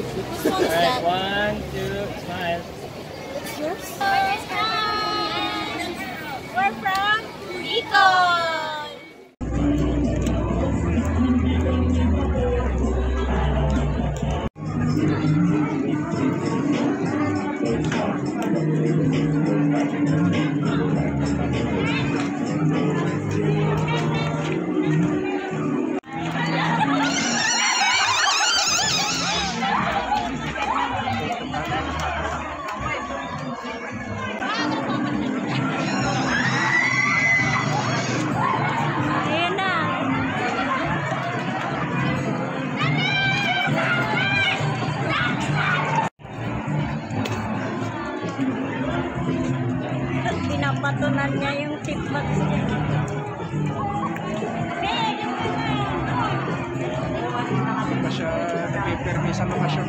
Which one is that? Alright, 1, 2, smile. It's yours? We're from Bicol! Pinapatunan niya yung chipbox niya. Hindi siya nagpipirmisa naman siya.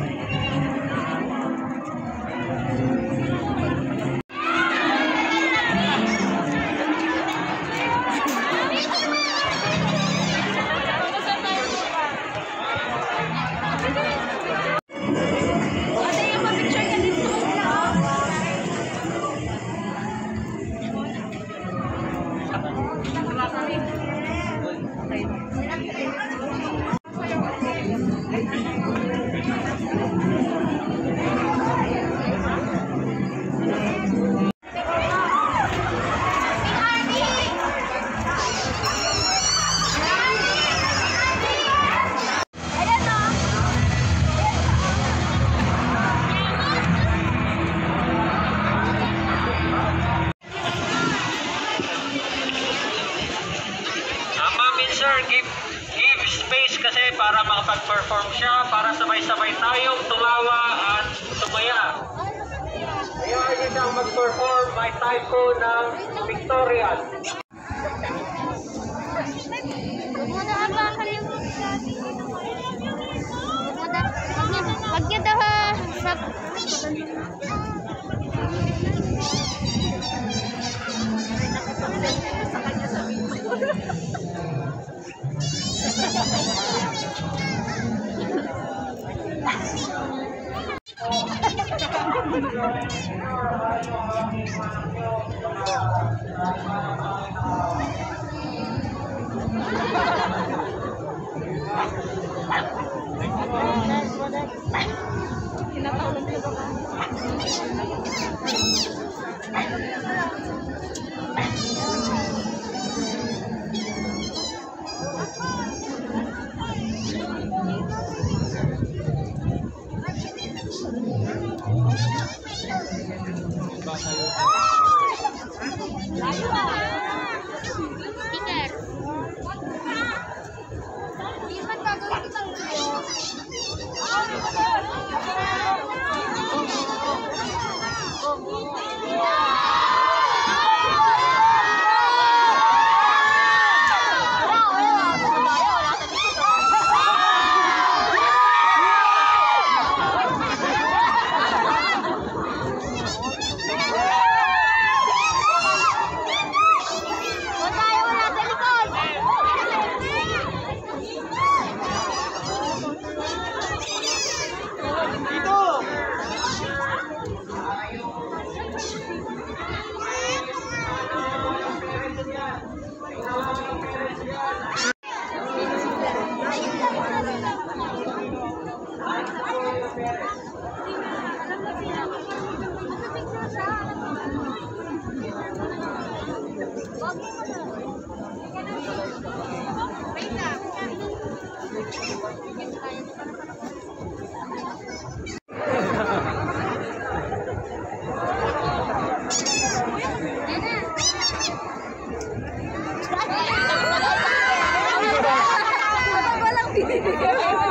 Sir, give space kasi para makapag-perform siya, para sabay-sabay tayong tumawa at tumaya. Ayaw niya siyang mag-perform by typo ng Victorian. Wag niya daw sa...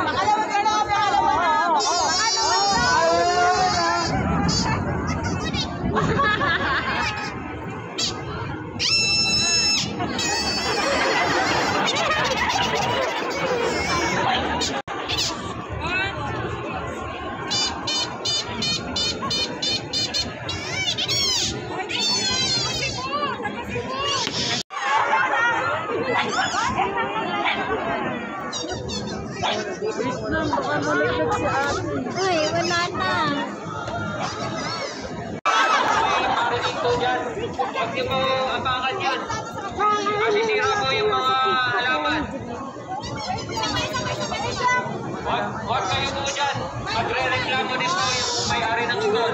Pangalawa ka na, pangalawa na. Uy, wala na. Marinig po dyan. Huwag niyo po apakan yan. Masisira po yung mga halaman. Huwag kayo po dyan. Magre-reklamo din po yung may-ari ng school.